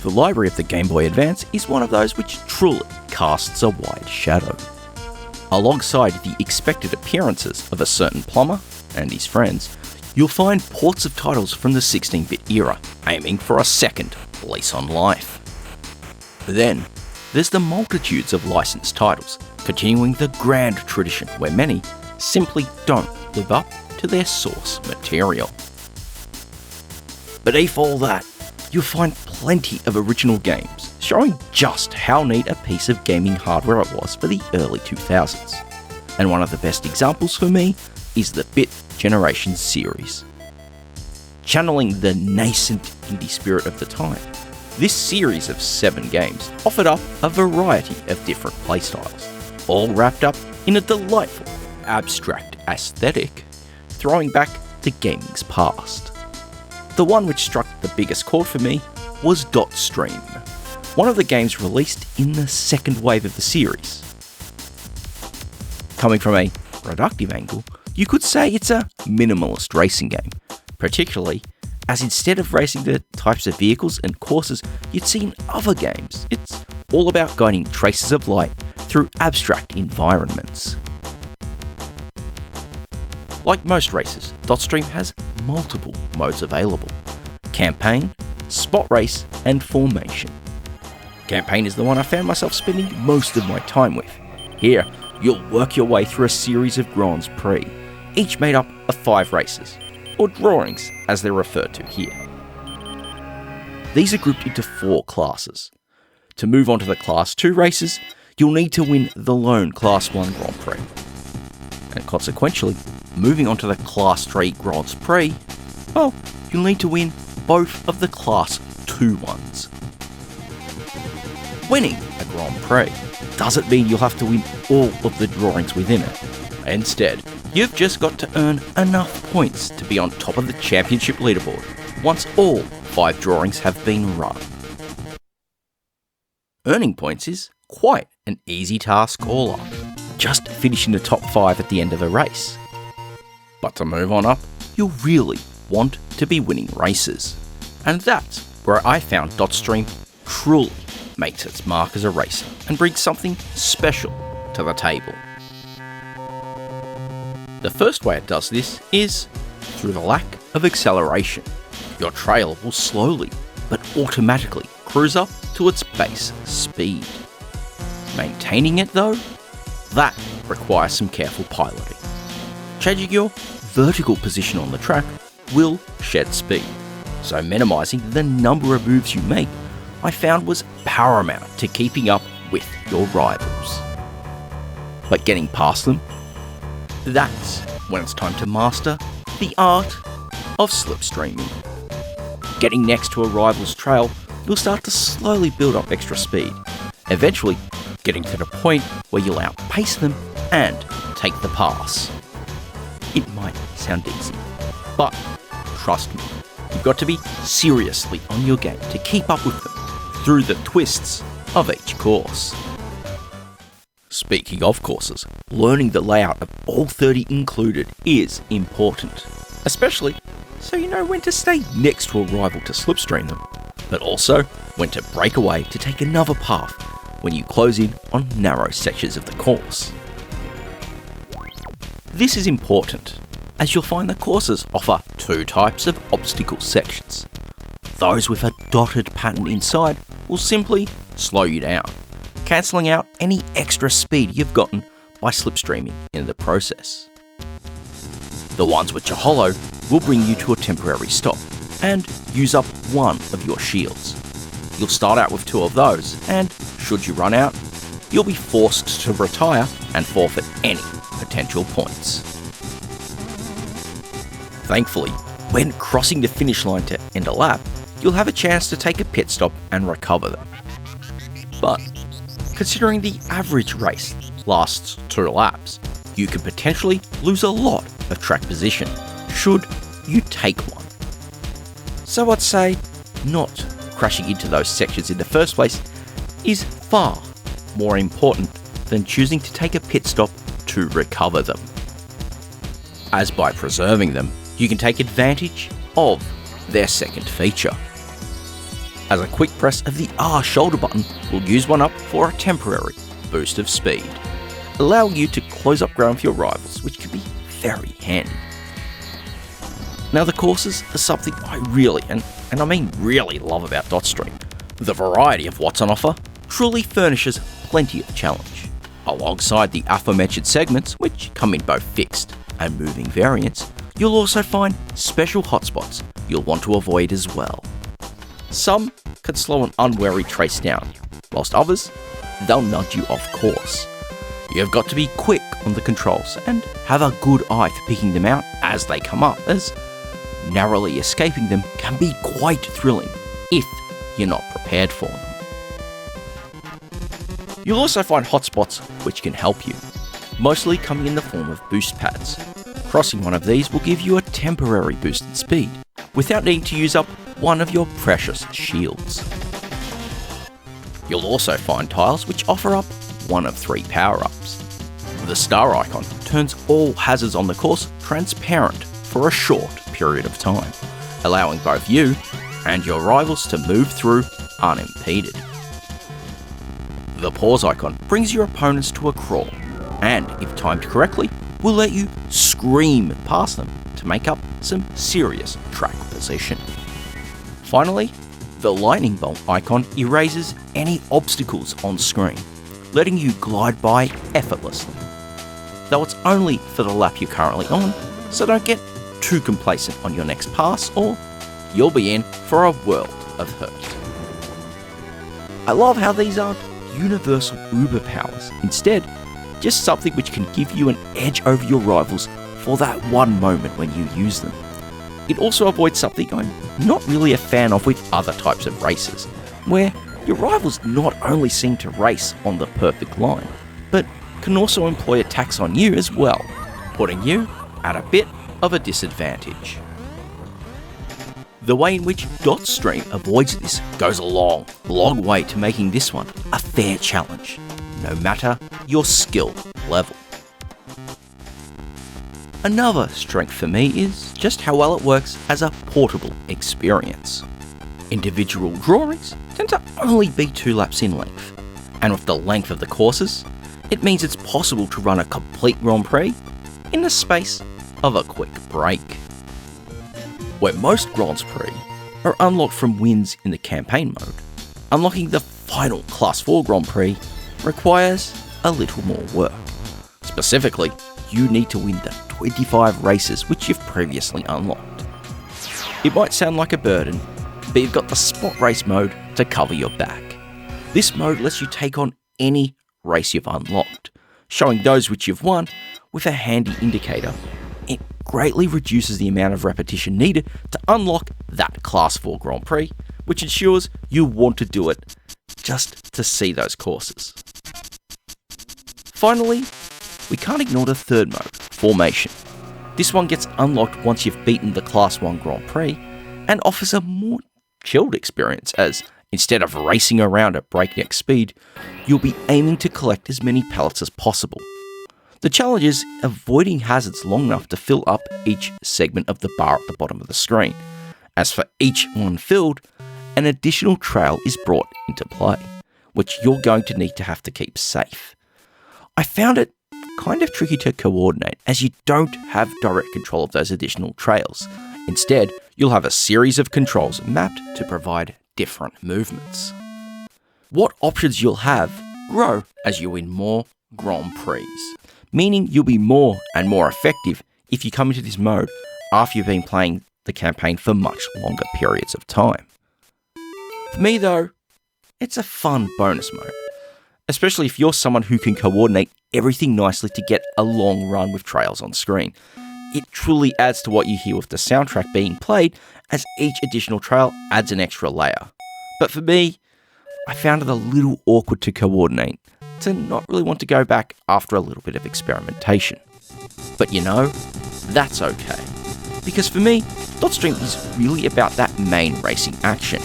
The library of the Game Boy Advance is one of those which truly casts a wide shadow. Alongside the expected appearances of a certain plumber and his friends, you'll find ports of titles from the 16-bit era, aiming for a second lease on life. Then, there's the multitudes of licensed titles, continuing the grand tradition where many simply don't live up to their source material. Beneath all that, you'll find plenty of original games, showing just how neat a piece of gaming hardware it was for the early 2000s. And one of the best examples for me is the Bit Generation series. Channeling the nascent indie spirit of the time, this series of 7 games offered up a variety of different playstyles, all wrapped up in a delightful, abstract aesthetic, throwing back to gaming's past. The one which struck the biggest chord for me was Dotstream, one of the games released in the second wave of the series. Coming from a reductive angle, you could say it's a minimalist racing game, particularly as instead of racing the types of vehicles and courses you'd see in other games, it's all about guiding traces of light through abstract environments. Like most races, Dotstream has multiple modes available: Campaign, Spot Race, and Formation. Campaign is the one I found myself spending most of my time with. Here, you'll work your way through a series of Grands Prix, each made up of 5 races, or drawings as they're referred to here. These are grouped into 4 classes. To move on to the Class 2 races, you'll need to win the lone Class 1 Grand Prix. And consequentially, moving on to the Class 3 Grands Prix, well, you'll need to win both of the Class 2 ones. Winning a Grand Prix doesn't mean you'll have to win all of the drawings within it. Instead, you've just got to earn enough points to be on top of the championship leaderboard once all 5 drawings have been run. Earning points is quite an easy task all up, just finishing the top 5 at the end of a race. But to move on up, you'll really want to be winning races. And that's where I found Dotstream truly makes its mark as a racer and brings something special to the table. The first way it does this is through the lack of acceleration. Your trail will slowly but automatically cruise up to its base speed. Maintaining it though, that requires some careful piloting. Changing your vertical position on the track will shed speed, so minimizing the number of moves you make I found was paramount to keeping up with your rivals. But getting past them, that's when it's time to master the art of slipstreaming. Getting next to a rival's trail, you'll start to slowly build up extra speed, eventually getting to the point where you'll outpace them and take the pass. It might sound easy, but trust me, you've got to be seriously on your game to keep up with them through the twists of each course. Speaking of courses, learning the layout of all 30 included is important, especially so you know when to stay next to a rival to slipstream them, but also when to break away to take another path when you close in on narrow sections of the course. This is important, as you'll find the courses offer 2 types of obstacle sections. Those with a dotted pattern inside will simply slow you down, cancelling out any extra speed you've gotten by slipstreaming in the process. The ones which are hollow will bring you to a temporary stop and use up one of your shields. You'll start out with 2 of those, and should you run out, you'll be forced to retire and forfeit any potential points. Thankfully, when crossing the finish line to end a lap, you'll have a chance to take a pit stop and recover them. But considering the average race lasts 2 laps, you could potentially lose a lot of track position should you take one. So I'd say not crashing into those sections in the first place is far more important than choosing to take a pit stop to recover them, as by preserving them, you can take advantage of their second feature. as a quick press of the R shoulder button will use one up for a temporary boost of speed, allowing you to close up ground for your rivals, which can be very handy. Now the courses are something I really, and I mean really love about Dotstream. The variety of what's on offer truly furnishes plenty of challenge. Alongside the aforementioned segments, which come in both fixed and moving variants, you'll also find special hotspots you'll want to avoid as well. Some can slow an unwary trace down, whilst others, they'll nudge you off course. You've got to be quick on the controls and have a good eye for picking them out as they come up, as narrowly escaping them can be quite thrilling if you're not prepared for them. You'll also find hotspots which can help you, mostly coming in the form of boost pads. Crossing one of these will give you a temporary boost in speed, without needing to use up one of your precious shields. You'll also find tiles which offer up one of 3 power-ups. The star icon turns all hazards on the course transparent for a short period of time, allowing both you and your rivals to move through unimpeded. The pause icon brings your opponents to a crawl, and if timed correctly, will let you scream past them to make up some serious track position. Finally, the lightning bolt icon erases any obstacles on screen, letting you glide by effortlessly. Though it's only for the lap you're currently on, so don't get too complacent on your next pass or you'll be in for a world of hurt. I love how these aren't universal uber powers, instead just something which can give you an edge over your rivals for that one moment when you use them. It also avoids something I'm not really a fan of with other types of races, where your rivals not only seem to race on the perfect line, but can also employ attacks on you as well, putting you at a bit of a disadvantage. The way in which Dotstream avoids this goes a long way to making this one a fair challenge, no matter your skill level. Another strength for me is just how well it works as a portable experience. Individual drawings tend to only be 2 laps in length, and with the length of the courses, it means it's possible to run a complete Grand Prix in the space of a quick break. Where most Grands Prix are unlocked from wins in the campaign mode, unlocking the final Class 4 Grand Prix requires a little more work. Specifically, you need to win the 25 races which you've previously unlocked. It might sound like a burden, but you've got the spot race mode to cover your back. This mode lets you take on any race you've unlocked, showing those which you've won with a handy indicator. It greatly reduces the amount of repetition needed to unlock that Class 4 Grand Prix, which ensures you want to do it just to see those courses. Finally, we can't ignore the third mode, Formation. This one gets unlocked once you've beaten the Class 1 Grand Prix and offers a more chilled experience, as instead of racing around at breakneck speed, you'll be aiming to collect as many pallets as possible. The challenge is avoiding hazards long enough to fill up each segment of the bar at the bottom of the screen. As for each one filled, an additional trail is brought into play, which you're going to need to have to keep safe. I found it kind of tricky to coordinate, as you don't have direct control of those additional trails. Instead, you'll have a series of controls mapped to provide different movements. What options you'll have grow as you win more Grand Prix, meaning you'll be more and more effective if you come into this mode after you've been playing the campaign for much longer periods of time. For me though, it's a fun bonus mode, especially if you're someone who can coordinate everything nicely to get a long run with trails on screen. It truly adds to what you hear with the soundtrack being played, as each additional trail adds an extra layer. But for me, I found it a little awkward to coordinate, to not really want to go back after a little bit of experimentation. But you know, that's okay. Because for me, Dotstream is really about that main racing action.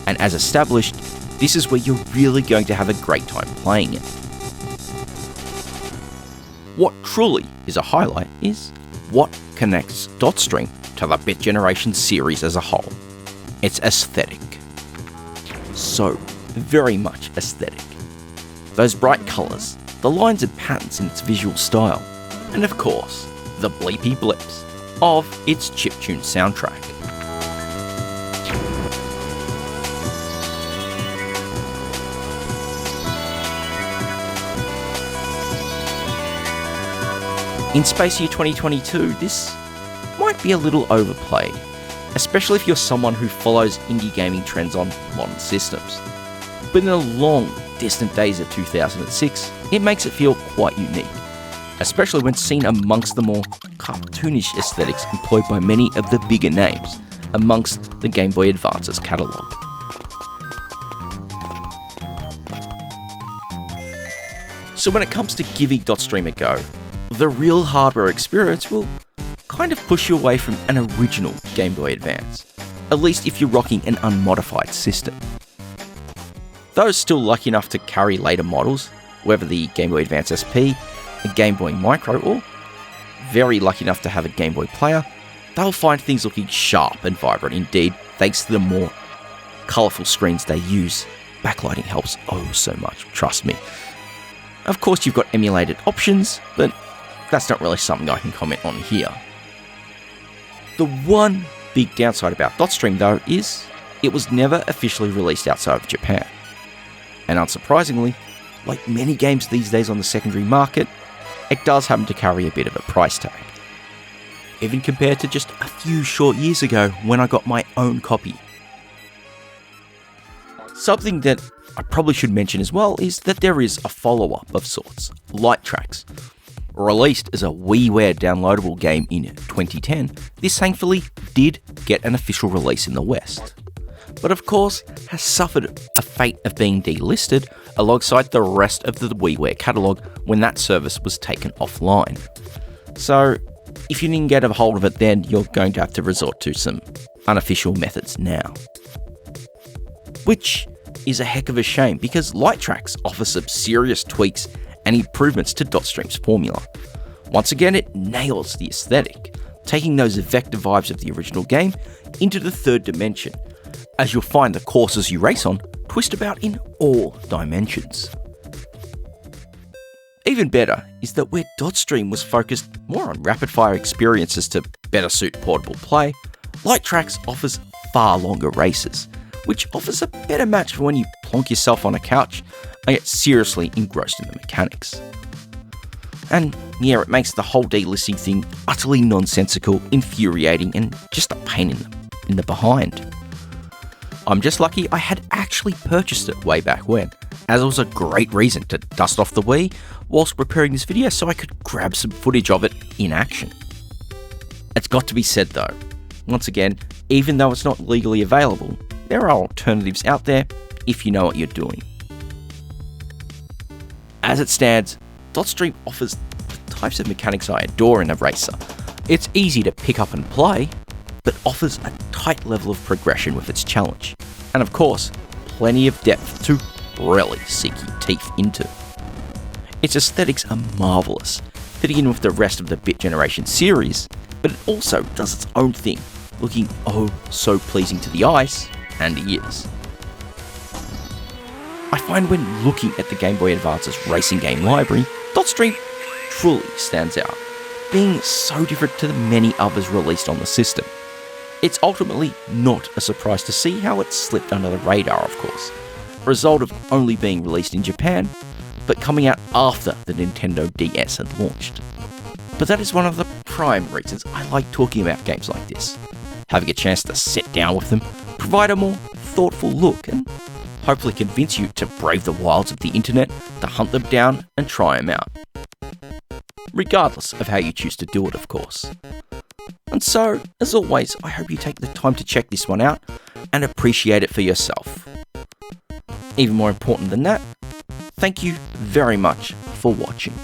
And as established, this is where you're really going to have a great time playing it. What truly is a highlight is what connects Dotstream to the Bit Generation series as a whole. Its aesthetic. so very much aesthetic. Those bright colours, the lines and patterns in its visual style, and of course, the bleepy blips of its chiptune soundtrack. In Space Year 2022, this might be a little overplayed, especially if you're someone who follows indie gaming trends on modern systems. But in the long, distant days of 2006, it makes it feel quite unique, especially when seen amongst the more cartoonish aesthetics employed by many of the bigger names amongst the Game Boy Advance's catalogue. So when it comes to giving Dotstream a go, the real hardware experience will kind of push you away from an original Game Boy Advance, at least if you're rocking an unmodified system. Those still lucky enough to carry later models, whether the Game Boy Advance SP, a Game Boy Micro, or very lucky enough to have a Game Boy player, they'll find things looking sharp and vibrant indeed, thanks to the more colourful screens they use. Backlighting helps oh so much, trust me. Of course you've got emulated options, but that's not really something I can comment on here. The one big downside about Dotstream though is it was never officially released outside of Japan. And unsurprisingly, like many games these days on the secondary market, it does happen to carry a bit of a price tag. Even compared to just a few short years ago when I got my own copy. Something that I probably should mention as well is that there is a follow-up of sorts, Light Tracks. Released as a WiiWare downloadable game in 2010, this thankfully did get an official release in the West. But of course, has suffered a fate of being delisted alongside the rest of the WiiWare catalogue when that service was taken offline. So, if you didn't get a hold of it then, you're going to have to resort to some unofficial methods now. Which is a heck of a shame because Light Tracks offers some serious tweaks and improvements to Dotstream's formula. Once again, it nails the aesthetic, taking those vector vibes of the original game into the third dimension, as you'll find the courses you race on twist about in all dimensions. Even better is that where Dotstream was focused more on rapid-fire experiences to better suit portable play, Light Tracks offers far longer races, which offers a better match for when you plonk yourself on a couch and get seriously engrossed in the mechanics. And yeah, it makes the whole delisting thing utterly nonsensical, infuriating, and just a pain in the behind. I'm just lucky I had actually purchased it way back when, as it was a great reason to dust off the Wii whilst preparing this video so I could grab some footage of it in action. It's got to be said though, once again, even though it's not legally available, there are alternatives out there if you know what you're doing. As it stands, Dotstream offers the types of mechanics I adore in a racer. It's easy to pick up and play, but offers a tight level of progression with its challenge. And of course, plenty of depth to really sink your teeth into. Its aesthetics are marvellous, fitting in with the rest of the Bit Generation series, but it also does its own thing, looking oh so pleasing to the eyes and ears. I find when looking at the Game Boy Advance's racing game library, Dotstream truly stands out, being so different to the many others released on the system. It's ultimately not a surprise to see how it slipped under the radar, of course, a result of only being released in Japan, but coming out after the Nintendo DS had launched. But that is one of the prime reasons I like talking about games like this, having a chance to sit down with them, provide a more thoughtful look, and hopefully convince you to brave the wilds of the internet, to hunt them down and try them out. Regardless of how you choose to do it, of course. And so, as always, I hope you take the time to check this one out and appreciate it for yourself. Even more important than that, thank you very much for watching.